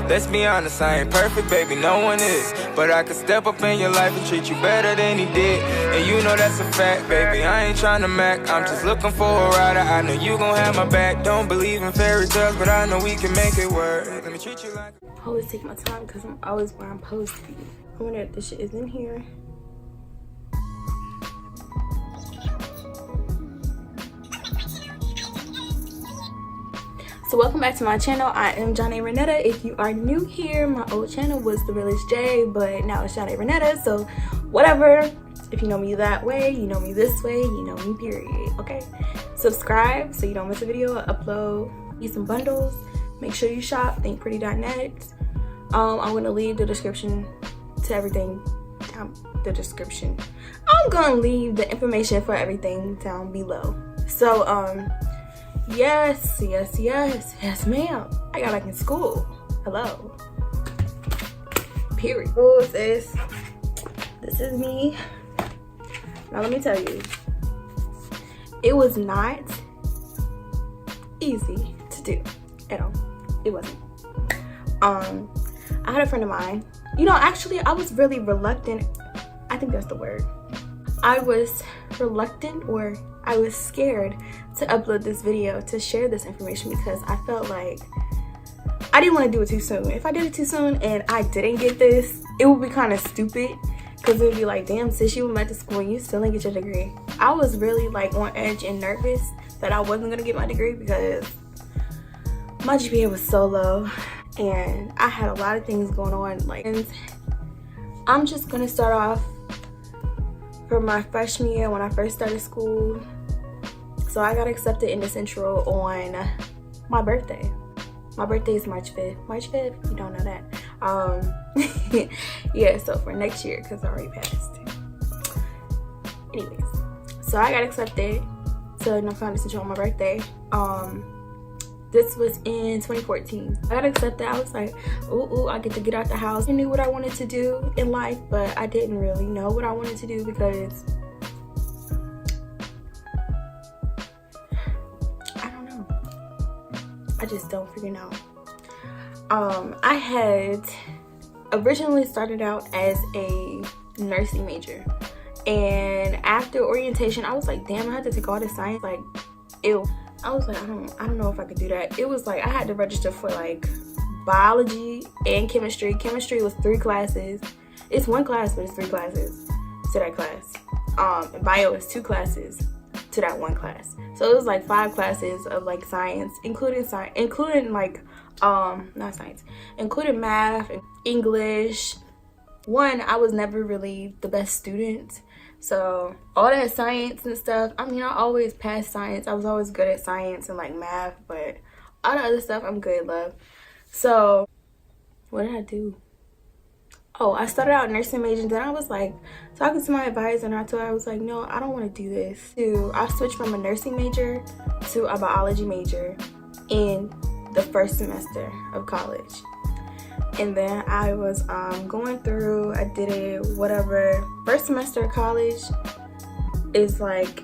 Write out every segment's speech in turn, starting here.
Let's be honest, I ain't perfect, baby, no one is. But I could step up in your life and treat you better than he did. And you know that's a fact, baby, I ain't tryna mac. I'm just looking for a rider, I know you gon' have my back. Don't believe in fairy tales, but I know we can make it work. Let me treat you like... I always take my time because I'm always where I'm supposed to be. I wonder if this shit is in here. So welcome back to my channel. I am Johnny Renetta. If you are new here, my old channel was The Realest J, but now it's Johnny Renetta, so whatever. If you know me that way, you know me this way, you know me period, okay? Subscribe so you don't miss a video. I upload, get some bundles. Make sure you shop, thinkpretty.net. I'm gonna leave the description to everything down the description. I'm gonna leave the information for everything down below. So, yes, ma'am. I got back in school. Hello. Period. Oh, sis. This is me. Now let me tell you, it was not easy to do at all. It wasn't. I had a friend of mine. You know, actually, I was really reluctant. I think that's the word. I was reluctant, or I was scared to upload this video, to share this information, because I felt like I didn't want to do it too soon. If I did it too soon and I didn't get this, it would be kind of stupid, because it would be like, damn sis, you went back to school and you still didn't get your degree. I was really like on edge and nervous that I wasn't gonna get my degree because my GPA was so low and I had a lot of things going on. Like, and I'm just gonna start off from my freshman year when I first started school. So I got accepted in the Central on my birthday. My birthday is March 5th. March 5th, if you don't know that. Yeah, so for next year, because I already passed. Anyways, so I got accepted to North Carolina Central on my birthday. This was in 2014. I got accepted. I was like, ooh, I get to get out the house. I knew what I wanted to do in life, but I didn't really know what I wanted to do because I don't know. I just don't freaking know. I had originally started out as a nursing major, and after orientation, I was like, damn, I had to take all this science. Like, ew. I was like, I don't know if I could do that. It was like I had to register for like biology and chemistry. Chemistry was 3 classes. It's 1 class, but it's 3 classes to that class. And bio is 2 classes to that 1 class. So it was like 5 classes of like science, including like not science, including math and English. I was never really the best student. So all that science and stuff, I mean, I always passed science. I was always good at science and like math, but all the other stuff I'm good at, love. So what did I do? Oh, I started out nursing major, and then I was like talking to my advisor, and I told her, I was like, no, I don't want to do this. I switched from a nursing major to a biology major in the first semester of college. And then I was going through, I did it, whatever. First semester of college is like,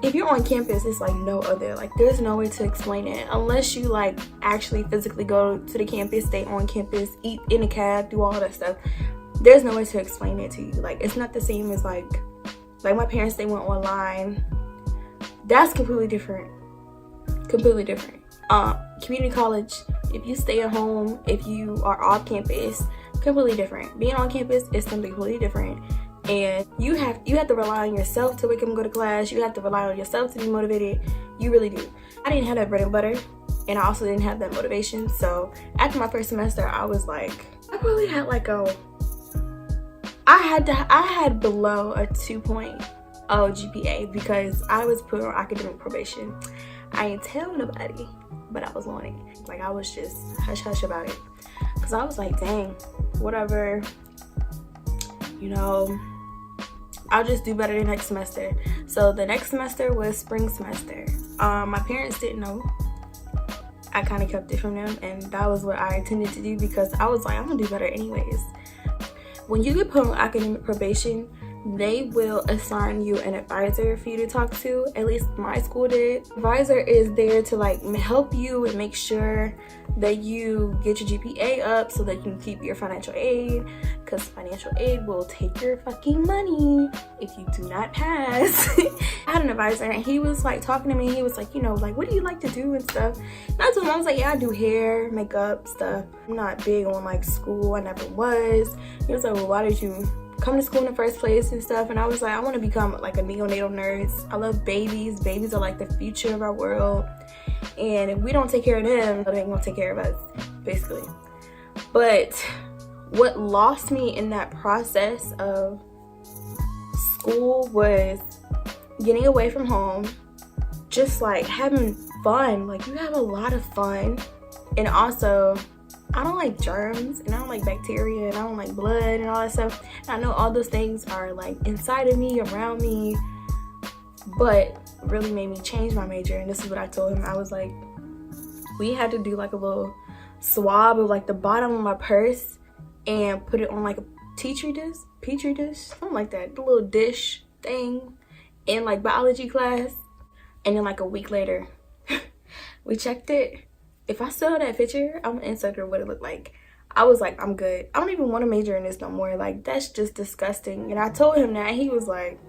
if you're on campus, it's like no other. Like, there's no way to explain it unless you like actually physically go to the campus, stay on campus, eat in a cab, do all that stuff. There's no way to explain it to you. Like, it's not the same as like my parents, they went online. That's completely different. Completely different. Community college, if you stay at home, if you are off campus, completely different. Being on campus is something completely different, and you have to rely on yourself to wake up and go to class. You have to rely on yourself to be motivated. You really do. I didn't have that bread and butter, and I also didn't have that motivation. So after my first semester, I was like, I probably had like I had below a 2.0 GPA because I was put on academic probation. I ain't tell nobody, but I was on it. Like, I was just hush hush about it, because I was like, dang, whatever, you know, I'll just do better the next semester. So the next semester was spring semester. My parents didn't know. I kind of kept it from them, and that was what I intended to do, because I was like, I'm gonna do better anyways. When you get put on academic probation, they will assign you an advisor for you to talk to. At least my school did. Advisor is there to like help you and make sure that you get your GPA up so that you can keep your financial aid, because financial aid will take your fucking money if you do not pass. I had an advisor and he was like talking to me. He was like, you know, like, what do you like to do and stuff? And I told him, I was like, yeah, I do hair, makeup, stuff. I'm not big on like school. I never was. He was like, well, why did you come to school in the first place and stuff? And I was like, I want to become like a neonatal nurse. I love babies. Babies are like the future of our world, and if we don't take care of them, they ain't gonna take care of us, basically. But what lost me in that process of school was getting away from home, just like having fun. Like, you have a lot of fun, and also I don't like germs, and I don't like bacteria, and I don't like blood and all that stuff. And I know all those things are like inside of me, around me, but really made me change my major. And this is what I told him. I was like, we had to do like a little swab of like the bottom of my purse and put it on like a petri dish, something like that, the little dish thing in like biology class. And then like a week later, we checked it. If I still have that picture, I'm gonna insert it what it looked like. I was like, I'm good. I don't even want to major in this no more. Like, that's just disgusting. And I told him that. He was like,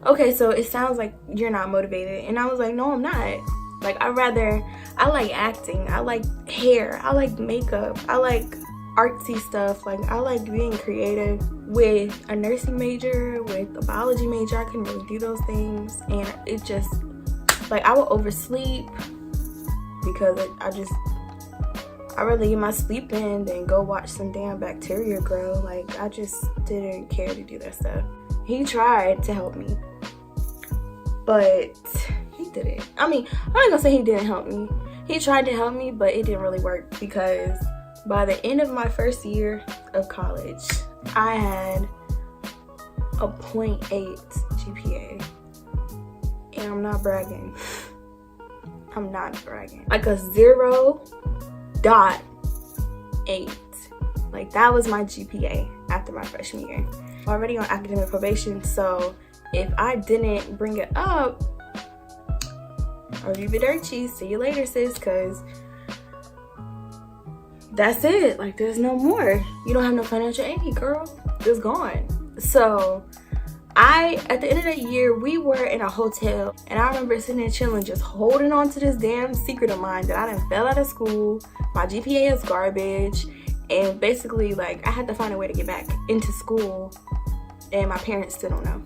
okay, so it sounds like you're not motivated. And I was like, no, I'm not. Like, I like acting. I like hair. I like makeup. I like artsy stuff. Like, I like being creative. With a nursing major, with a biology major, I couldn't really do those things. And it just, like, I would oversleep because I'd rather get my sleep in than go watch some damn bacteria grow. Like, I just didn't care to do that stuff. He tried to help me, but he didn't. I mean, I'm not gonna say he didn't help me. He tried to help me, but it didn't really work, because by the end of my first year of college, I had a 0.8 GPA. And I'm not bragging. I'm not bragging. Like a 0.8. Like, that was my GPA after my freshman year. Already on academic probation, so if I didn't bring it up, arrivederci, see you later, sis, because that's it. Like, there's no more. You don't have no financial aid, girl. It's gone. So at the end of that year, we were in a hotel, and I remember sitting there chilling, just holding on to this damn secret of mine that I done fell out of school. My GPA is garbage, and basically, like, I had to find a way to get back into school, and my parents still don't know.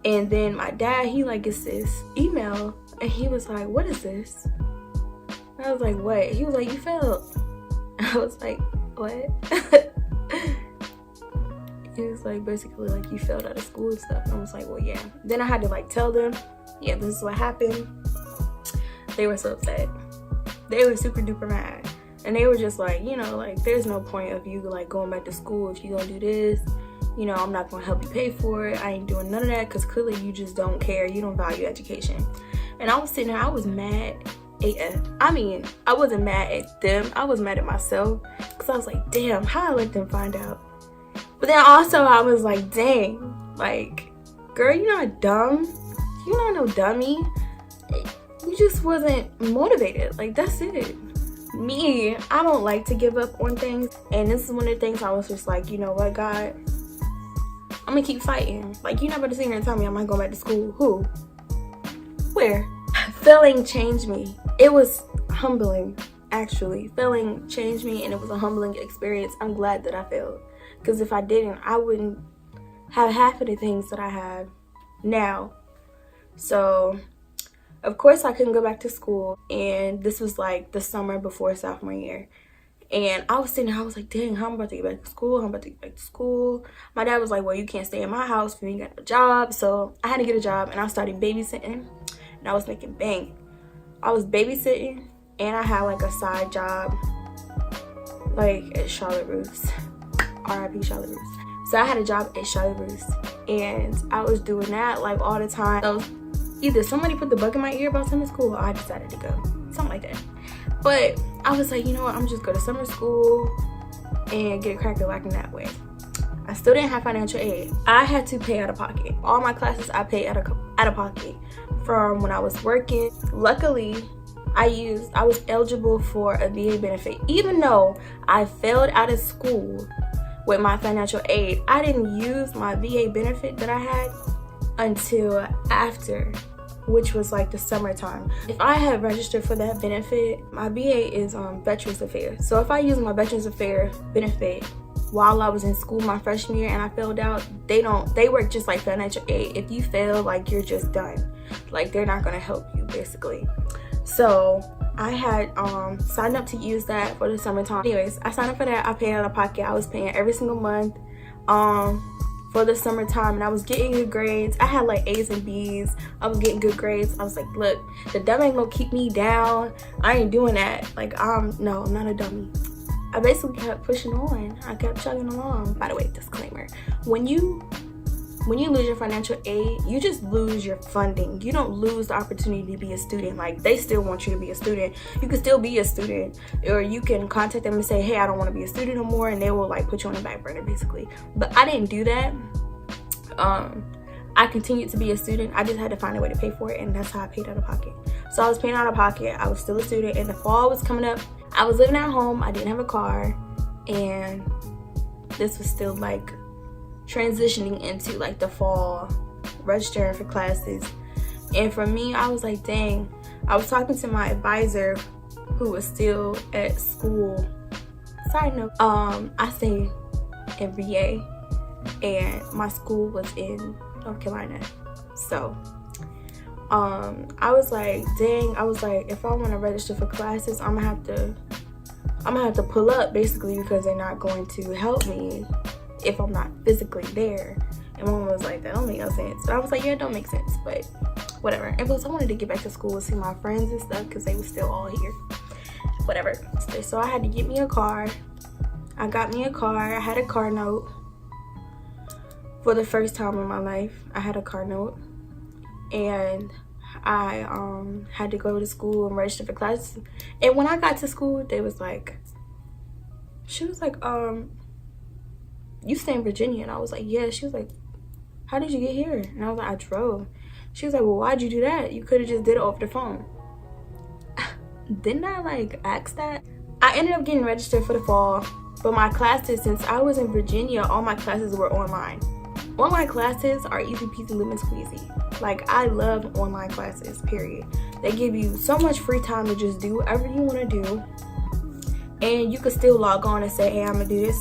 And then my dad, he like gets this email, and he was like, what is this? And I was like, what? He was like, you failed. I was like, what? He was like, basically, like, you failed out of school and stuff. And I was like, well, yeah. Then I had to like tell them, yeah, this is what happened. They were so upset. They were super duper mad. And they were just like, you know, like, there's no point of you like going back to school if you gonna do this. You know, I'm not gonna help you pay for it. I ain't doing none of that, because clearly you just don't care. You don't value education. And I was sitting there, I was mad AF. I mean, I wasn't mad at them. I was mad at myself, because I was like, damn, how I let them find out? But then also I was like, dang, like, girl, you're not dumb. You're not no dummy. You just wasn't motivated. Like, that's it. Me, I don't like to give up on things. And this is one of the things I was just like, you know what, God? I'm gonna keep fighting. Like, you're not about to sit here and tell me I'm not going back to school. Who? Where? Failing changed me. It was humbling, actually. Failing changed me, and it was a humbling experience. I'm glad that I failed. Because if I didn't, I wouldn't have half of the things that I have now. So, of course, I couldn't go back to school. And this was like the summer before sophomore year. And I was sitting there, I was like, dang, how am I about to get back to school? My dad was like, well, you can't stay in my house if you ain't got a job. So I had to get a job, and I started babysitting. And I was making bank. I was babysitting, and I had like a side job, like at Charlotte Ruth's. R.I.P. Charlotte Ruth's. So I had a job at Charlotte Ruth's, and I was doing that like all the time. So either somebody put the bug in my ear about summer school, or I decided to go. Something like that. But I was like, you know what, I'm just go to summer school and get crack-a-lacking that way. I still didn't have financial aid. I had to pay out of pocket. All my classes I paid out of pocket from when I was working. Luckily, I was eligible for a VA benefit. Even though I failed out of school with my financial aid, I didn't use my VA benefit that I had until after, which was like the summertime. If I had registered for that benefit, my VA is Veterans Affairs. So if I use my Veterans Affairs benefit while I was in school my freshman year and I failed out, they work just like financial aid. If you fail, like, you're just done. Like, they're not gonna help you, basically. So I had signed up to use that for the summertime. Anyways, I signed up for that. I paid out of pocket. I was paying every single month for the summertime, and I was getting good grades. I had like A's and B's. I was getting good grades. I was like, look, the dummy ain't gonna keep me down. I ain't doing that. Like, no, I'm not a dummy. I basically kept pushing on. I kept chugging along. By the way, disclaimer, when you lose your financial aid, you just lose your funding. You don't lose the opportunity to be a student. Like, they still want you to be a student. You can still be a student, or you can contact them and say, hey, I don't want to be a student no more, and they will like put you on the back burner, basically. But I didn't do that. I continued to be a student. I just had to find a way to pay for it, and that's how I paid out of pocket. So I was paying out of pocket. I was still a student, and the fall was coming up. I was living at home. I didn't have a car, and this was still like transitioning into like the fall, registering for classes. And for me, I was like, dang. I was talking to my advisor who was still at school. Side note, I stay in VA and my school was in North Carolina. So I was like, dang. I was like, if I want to register for classes, I'm gonna have to pull up, basically, because they're not going to help me if I'm not physically there. And Mom was like, that don't make no sense. So I was like, yeah, it don't make sense, but whatever. And plus, I wanted to get back to school and see my friends and stuff because they were still all here. Whatever. So I had to get me a car. I got me a car. I had a car note. For the first time in my life, I had a car note. And I had to go to school and register for classes. And when I got to school, she was like, you stay in Virginia? And I was like, yeah. She was like, how did you get here? And I was like, I drove. She was like, well, why'd you do that? You could have just did it over the phone. Didn't I like ask that? I ended up getting registered for the fall, but my classes, since I was in Virginia, all my classes were online. Online classes are easy peasy lemon squeezy. Like, I love online classes, period. They give you so much free time to just do whatever you want to do, and you can still log on and say, hey, I'm gonna do this.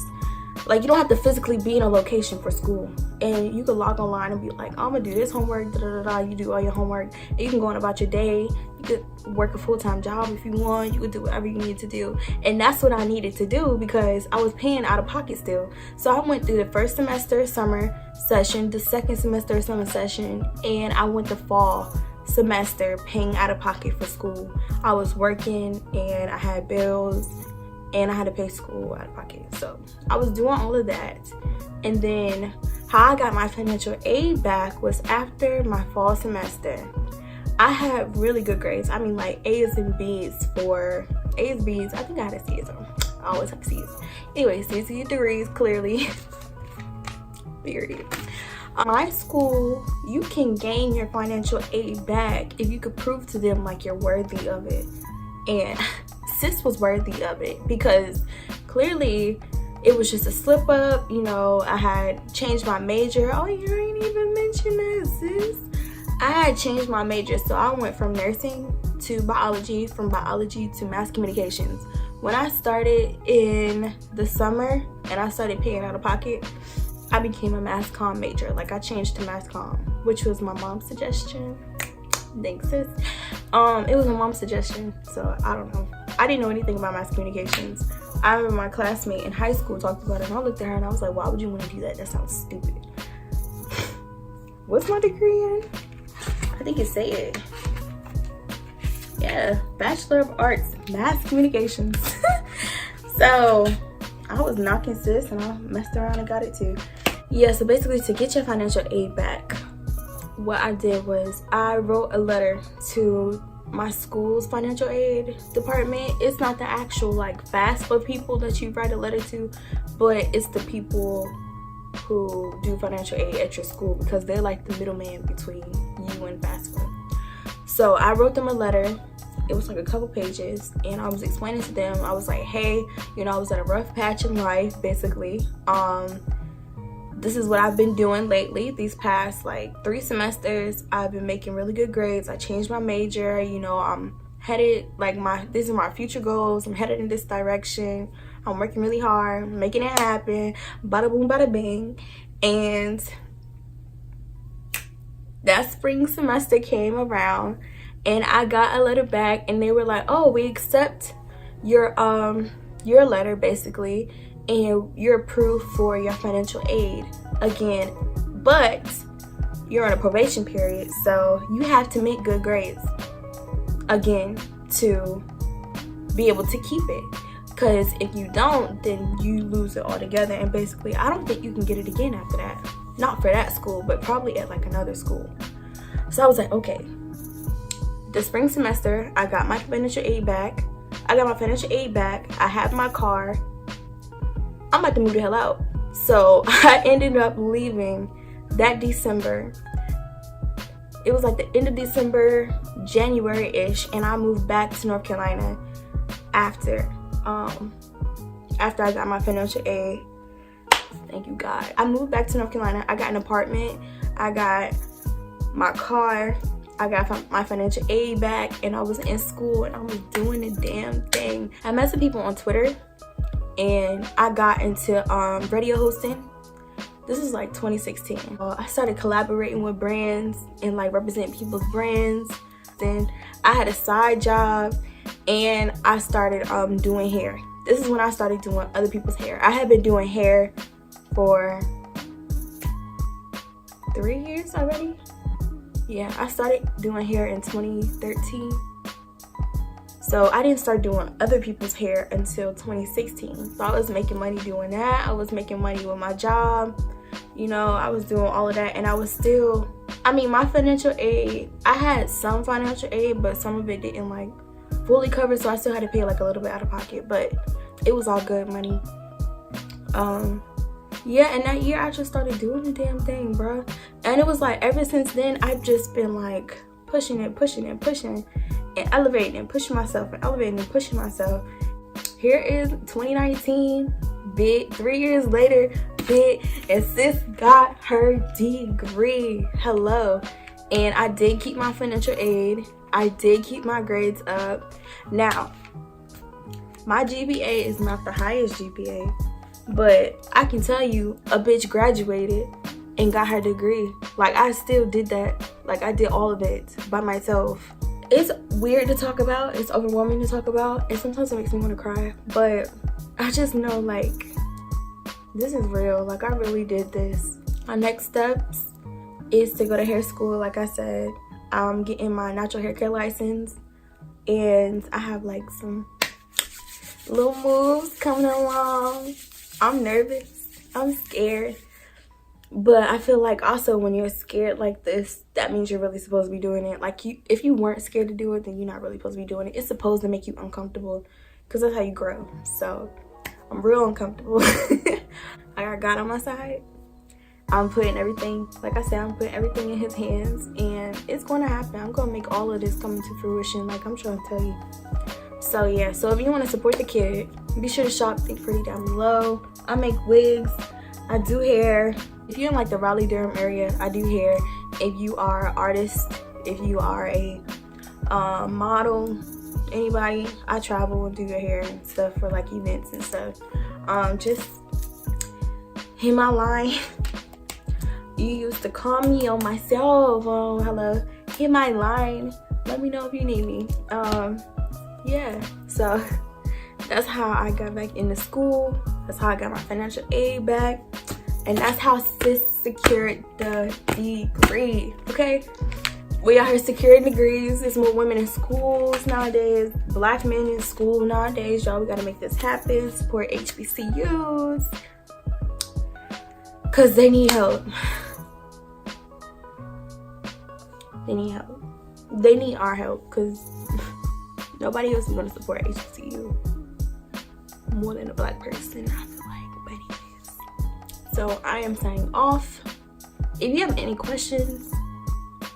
Like, you don't have to physically be in a location for school, and you can log online and be like, I'm gonna do this homework, da da da da. You do all your homework, and you can go on about your day. You could work a full-time job if you want. You could do whatever you need to do, and that's what I needed to do because I was paying out of pocket still. So I went through the first semester summer session, the second semester summer session, and I went the fall semester paying out of pocket for school. I was working and I had bills and I had to pay school out of pocket. So I was doing all of that. And then how I got my financial aid back was after my fall semester. I had really good grades. I mean, like A's and B's A's, B's. I think I had a C, so I always have C's. Anyways, these are your degrees, clearly. Period. My school, you can gain your financial aid back if you could prove to them like you're worthy of it. And sis was worthy of it because clearly it was just a slip up. You know, I had changed my major. Oh, you ain't even mentioned that, sis. I had changed my major, so I went from nursing to biology, from biology to mass communications. When I started in the summer and I started paying out of pocket, I became a mass comm major. Like, I changed to mass comm, which was my mom's suggestion. Thanks, sis. It was my mom's suggestion, so I don't know. I didn't know anything about mass communications. I remember my classmate in high school talked about it, and I looked at her and I was like, why would you want to do that? That sounds stupid. What's my degree in? I think it said, yeah, Bachelor of Arts, Mass Communications. So I was knocking sis and I messed around and got it too. Yeah, so basically to get your financial aid back, what I did was I wrote a letter to my school's financial aid department. It's not the actual like FAFSA people that you write a letter to, but it's the people who do financial aid at your school because they're like the middleman between you and FAFSA. So I wrote them a letter It was like a couple pages, and I was explaining to them, I was like, hey, you know, I was at a rough patch in life, basically. This is what I've been doing lately. These past like 3 semesters, I've been making really good grades. I changed my major, you know, I'm headed, like, these are my future goals. I'm headed in this direction. I'm working really hard, making it happen, bada boom, bada bing. And that spring semester came around, and I got a letter back, and they were like, oh, we accept your letter, basically, and you're approved for your financial aid again, but you're on a probation period, so you have to make good grades again to be able to keep it, because if you don't, then you lose it altogether. And basically, I don't think you can get it again after that. Not for that school, but probably at like another school. So I was like, okay, the spring semester, I got my financial aid back. I have my car. I'm about to move the hell out. So I ended up leaving that December. It was like the end of December, January-ish, and I moved back to North Carolina after I got my financial aid. Thank you, God. I moved back to North Carolina. I got an apartment. I got my car. I got my financial aid back, and I was in school, and I was doing the damn thing. I met some people on Twitter, and I got into radio hosting. This is like 2016. I started collaborating with brands and like representing people's brands. Then I had a side job, and I started doing hair. This is when I started doing other people's hair. I had been doing hair for 3 years already. Yeah, I started doing hair in 2013. So I didn't start doing other people's hair until 2016. So I was making money doing that. I was making money with my job. You know, I was doing all of that, and I was still, I mean, my financial aid, I had some financial aid, but some of it didn't like fully cover, so I still had to pay like a little bit out of pocket, but it was all good money. Yeah, and that year I just started doing the damn thing, bro. And it was like, ever since then, I've just been like pushing and elevating and pushing myself and elevating and pushing myself. Here is 2019, bit 3 years later, bit, and sis got her degree. Hello. And I did keep my financial aid. I did keep my grades up. Now, my GPA is not the highest GPA, but I can tell you, a bitch graduated and got her degree. Like, I still did that. Like, I did all of it by myself. It's weird to talk about. It's overwhelming to talk about. And sometimes it makes me want to cry. But I just know, like, this is real. Like, I really did this. My next steps is to go to hair school. Like I said, I'm getting my natural hair care license. And I have, like, some little moves coming along. I'm nervous. I'm scared. But I feel like also when you're scared like this, that means you're really supposed to be doing it. Like, if you weren't scared to do it, then you're not really supposed to be doing it. It's supposed to make you uncomfortable, because that's how you grow. So I'm real uncomfortable. I got God on my side. I'm putting everything, like I said, I'm putting everything in his hands, and it's going to happen. I'm going to make all of this come into fruition, like I'm trying to tell you. So yeah, so if you want to support the kid, be sure to shop Think Pretty down below. I make wigs. I do hair. If you're in like the Raleigh-Durham area, I do hair. If you are an artist, if you are a model, anybody, I travel and do your hair and stuff for like events and stuff. Just hit my line. You used to call me on my cell phone. Hello, hit my line. Let me know if you need me. Yeah, so that's how I got back into school. That's how I got my financial aid back. And that's how sis secured the degree, okay? We out here securing degrees. There's more women in schools nowadays. Black men in school nowadays. Y'all, we gotta make this happen. Support HBCUs. Because they need help. They need help. They need our help, because nobody else is going to support HBCU more than a black person, I feel like. But anyways, so I am signing off. If you have any questions,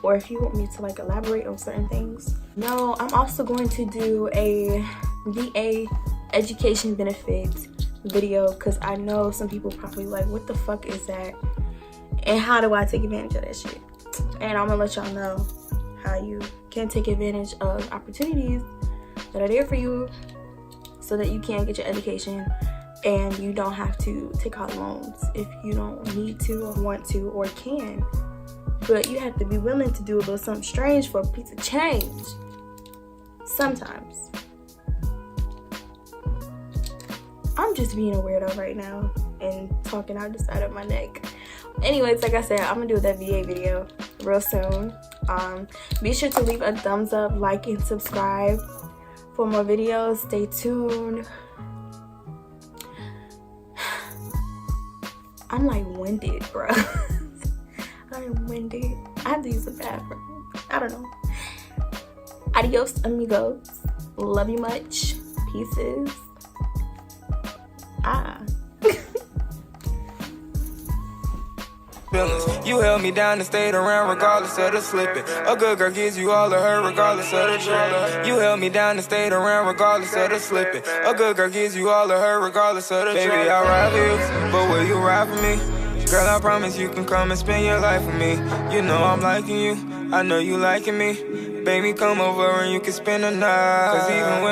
or if you want me to like elaborate on certain things, No, I'm also going to do a VA education benefits video because I know some people probably like, what the fuck is that? And how do I take advantage of that shit? And I'm gonna let y'all know how you can take advantage of opportunities that are there for you so that you can get your education and you don't have to take out loans if you don't need to or want to or can. But you have to be willing to do a little something strange for a piece of change. Sometimes. I'm just being a weirdo right now and talking out the side of my neck. Anyways, like I said, I'm gonna do that VA video real soon. Be sure to leave a thumbs up, like, and subscribe for more videos. Stay tuned. I'm like winded, bro. I'm winded. I have to use the bathroom. I don't know. Adios, amigos. Love you much. Pieces. You held me down and stayed around regardless of the slipping. A good girl gives you all of her regardless of the tripping. You held me down and stayed around regardless of the slipping. A good girl gives you all of her regardless of the tripping. Baby, I'll ride for you, but will you ride for me? Girl, I promise you can come and spend your life with me. You know I'm liking you, I know you liking me. Baby, come over and you can spend the night. 'Cause even when